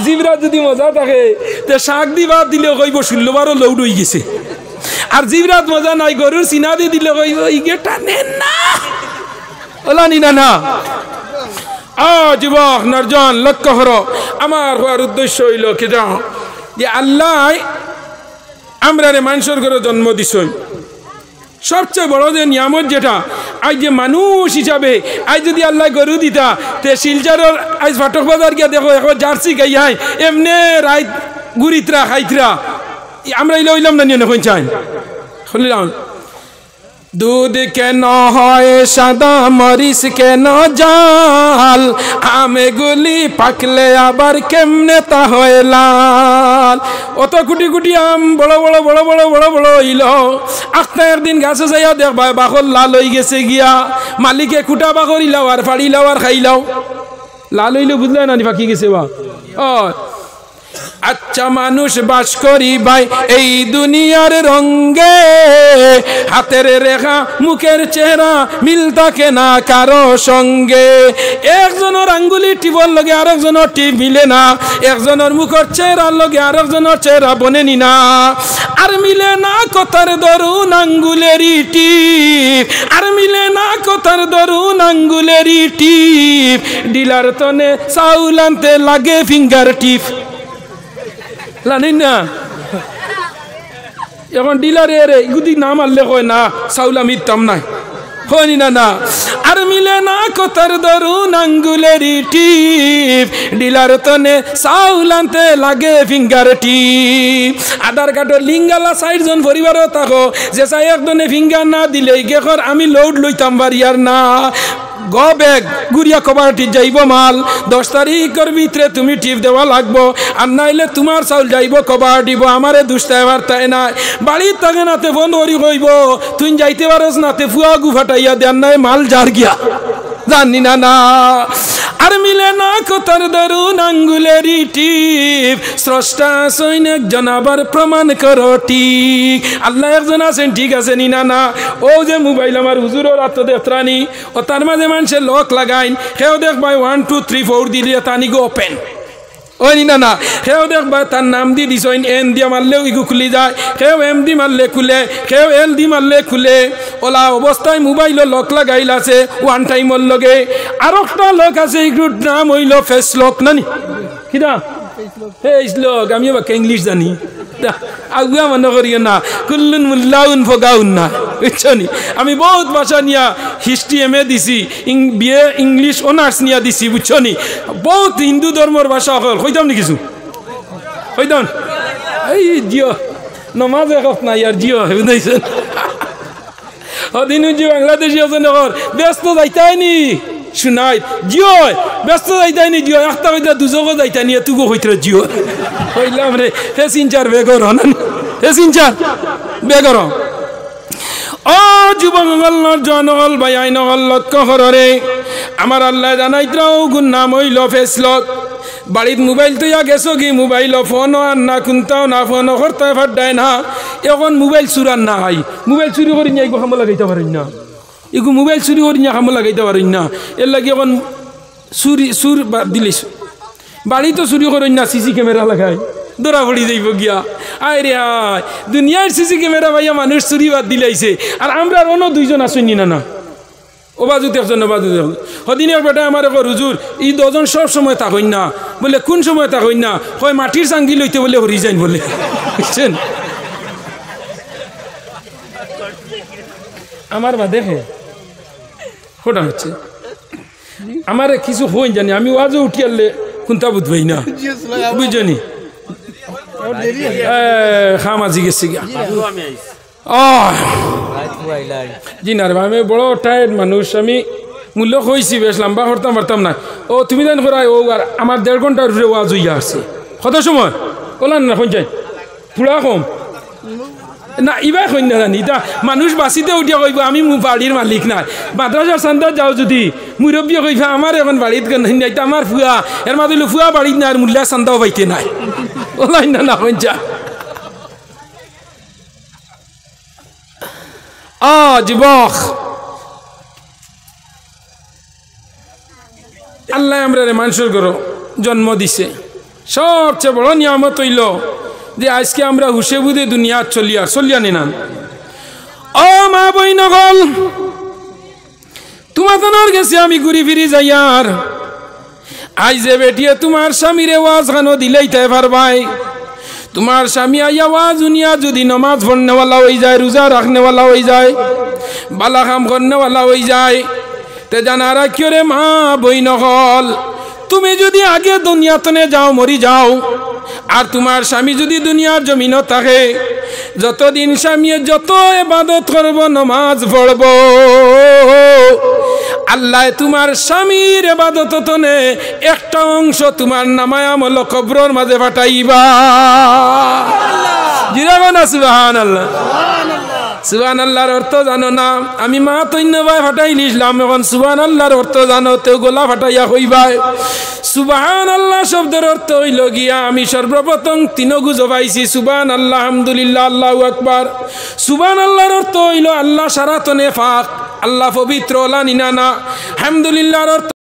জিবরা যদি মজা থাকে তে শাক দিবা দিলে কইব 16 বারও লৌড হয়ে গেছে, আর জিবরাত মজা নাই গরুর সিনা দিয়ে দিলে কইব ইগে টানেন না। ওলা নিনা না। যুবক নরজন লক্ষ্য করো, আমার হওয়ার উদ্দেশ্য হইল কি জানো, যে আল্লাহ আমরা রে মানুষের ঘরে জন্ম দিছই, সবচেয়ে বড় যে নিয়ামত যেটা, আজ যে মানুষ হিসাবে আজ যদি আল্লাহ গরু দিতা, তে শিলচারের আজ ফাটক বাজার গিয়া দেখো এখন জার্সি গাই হাই এমনি রাইত গুড়িতরা খাইতরা, আমরা ইলে হইলাম না নিয়ে নখন চাই শুনলাম। দুধ কেন হয় সাদা, মরিচ কেন জাল, আমে গুলি পাকলে আবার কেমনে তা হয় লাল। অত কুটি কুটি আম বড় বড় বড় বড় বড় বড় হইল, আখটা একদিন গাছে যাইয়া দেখবা বাকর লাল হয়ে গেছে গিয়া, মালিকে কুটা বাকর ইলাও আর ফাড়িলাও আর খাইলাও, লাল হইলে বুঝলে না ফাঁকি গেছে বা। আচ্ছা মানুষ বাস করি ভাই এই দুনিয়ার রঙ্গে, হাতের রেখা মুখের চেহারা মিল থাকে না কারো সঙ্গে, একজনের আঙ্গুলি টিপর লগে আরেকজনের টিপ মিলে না, একজনের মুখের চেহারার লগে আরেকজনের চেহারা বনেনি না, আর মিলে না কথার দরুন আঙ্গুলেরই টিপ, আর মিলে না কথার দরুন আঙ্গুলেরই টিপ, ডিলার তনে চাউল আনতে লাগে ফিঙ্গার টিপ। জানেন না এখন ডিলারে রে ইগুদি নাম আনলে কয় না চাউল আমি তাম নাই, হয়নি না না। আর মিলে না কথার দরুন আঙ্গুলেরই টিপ, ডিলার তনে চাউল আনতে লাগে ফিঙ্গার টিপ। আধার কার্ডের লিঙ্গালা 60 জন পরিবারও থাকো, যে চাই একজনে ফিঙ্গার না দিলে গেখর আমি লোড লইতাম বাড়িয়ার না, গ ব্যাগ গুড়িয়া কবারটি যাইব মাল, 10 তারিখের ভিতরে তুমি টিপ দেওয়া লাগবো, আর নাইলে তোমার চাউল যাইব কবার দিব, আমারে দুষ্টায় বার্তায় নাই। বাড়ির থাকে নাতে ফোন করি কইব তুই যাইতে পারস নাতে ফুয়া গু ফাটাইয়া দেন নাই মাল যার গিয়া, জানি না না। আর মিলে না কথার দরুন আঙ্গুলেরই টিপ, স্রষ্টা সৈনিক জনাবার প্রমাণ করো ঠিক। আল্লাহ একজন আছেন ঠিক আছে নি না না। ও যে মোবাইল আমার হুজুরের হাতে দেখত্রানি, ও তার মাঝে মানুষের লক লাগাইন, সেও দেখ ভাই 1 2 3 4 দিলে তানি গো ওপেন, ওই নি না না। সেও দেখ ভাই তার নাম দি দিস এন দিয়া মারলেও ইগু খুলি যায়, সেও এম দি মারলে খুলে, সেও এল দি মারলে খুলে। ওলা অবস্থায় মোবাইল লক লাগাইল আছে ওয়ান টাইমর লগে। আর একটা লোক আছে এগুলোর নাম হইল ফেস লক, নানি কিনা ফেস লক, আমিও বাকি ইংলিশ জানি, আগুয়া মনে করিও না, কুল্লুন মুল্লাউন ফোগাউন না, বুঝছো নি। আমি বহুত ভাষা নিয়া হিস্ট্রি এম এ দিছি, বিএ ইংলিশ অনার্স নিয়া দিছি, বুঝছো নি। বহুত হিন্দু ধর্মর ভাষা হল কইতাম নি কিছু, কইতাম এই জিও নমাজ একত নাই আর জিও বুঝাইছেন। অদিনু জি বাংলাদেশি আছে নগর ব্যস্ত যাইতাই নি শুনাই জিও, ব্যস্ত যাইতাই নি জিও, একটা কইতা দুজকও যাইতাই নি, তুগো কইতরা জিও কইলাম রে হে সিনচার বেগর হন, হে সিনচার বেগর। ও যুবকগণ জনগল ভাই আইনগল লক্ষ্য কররে, আমার আল্লাহ জানাইতরাও গুণ নাম হইল ফেসলক। বাড়িত মোবাইল তৈয়া গেছো কি মোবাইল ফোনও আর না খুনতাও না, ফোনও করতে ফাটায় না, এখন মোবাইল চুরান না হয়, মোবাইল চুরি করি না এগুলো খামো লাগাইতে পারেন না, এগু মোবাইল চুরি করি না খামো লাগাইতে পারেন না। এর লাগে এখন সুর দিলিস বাড়ি তো চুরি করেন না, সিসি ক্যামেরা লাগাই ধরা পড়ি যাইব গিয়া। আয় রে আয় দুনিয়ার সিসি ক্যামেরা ভাইয়া মানুষ চুরি বাদ দিলাইছে, আর আমরা অন্য 2 জন আসুন না না ও বাজুতে একজন বাজুতে সদিন এক বেটা আমার এখন হুজুর ই দুজন সব সময় থাকইন না বলে কোন সময় থাকইন না হয় মাটির চাঙ্গি লইতে বলে হরি যাইন বলে বুঝছেন আমার বা দেখে ওটা হচ্ছে আমার কিছু হইন জানি আমি ওয়াজও উঠি আনলে কোনটা বুঝবাই না বুঝনি খামা জিজ্ঞেস জি না রে আমি বড় টায়ার্ড মানুষ আমি মূল্য হয়েছি বেশ লম্বা হরতাম পারতাম না ও তুমি জান করাই ও আর আমার 1.5 ঘন্টার উপরে ওয়াজ হইয়া আসছে কত সময় বললাম না কোন যাই পুরা কম না ইবাই কই না জানি এটা মানুষ বাঁচিতে উঠিয়া কইব আমি বাড়ির মালিক না মাদ্রাসার চান্দাত যাও যদি মুরব্বী কইবা আমার এখন বাড়িত নাইটা আমার ফুয়া এর মাঝে ফুয়া বাড়িত না আর মূল্যা চান্দাও পাইতে নাই বললাম না না কোন যা যুবক আল্লাহ আমরা মানুষের ঘর জন্ম দিছে সবচেয়ে বড় নিয়ামত হইল যে আজকে আমরা হুশে বুঝে দুনিয়া চলিয়া নিনাম ও মা বই নগল তোমার গেছে আমি ঘুরি ফিরি যাই আর আজ যে বেটিয়ে তোমার স্বামীরে ওয়াজ খানো দিলেই তাই পারবাই তোমার স্বামী আইয়া ওয়াজ দুনিয়া যদি নমাজ পড়নেওয়ালা হয়ে যায় রোজা রাখনেওয়ালা হয়ে যায় বালা কাম করনেওয়ালা হয়ে যায় তে জানা রাখিও রে মা বই নকল তুমি যদি আগে দুনিয়াতনে যাও মরি যাও আর তোমার স্বামী যদি দুনিয়ার জমিনত থাকে যতদিন স্বামী যত ইবাদত করব নমাজ পড়ব আল্লাহ তোমার স্বামীর ইবাদত তনে একটা অংশ তোমার নামায় আমল কবরের মাঝে পাঠাইবা জিরাবা না সুবহানাল্লাহ সুবহানাল্লাহর অর্থ জানো না আমি মা তৈন্য ভাই ফাটাইলি ইসলাম এখন সুবহানাল্লাহর অর্থ জানো তো গোলা ফাটাইয়া কইবাই সুবহানাল্লাহ শব্দের অর্থ হইল গিয়া আমি সর্বপ্রথম তিন গুজ পাইছি সুবহানাল্লাহ আলহামদুলিল্লাহ আল্লাহু আকবার সুবহানাল্লাহর অর্থ হইল আল্লাহ সারাতনে পাক আল্লাহ পবিত্র লা নিনানা আলহামদুলিল্লাহর অর্থ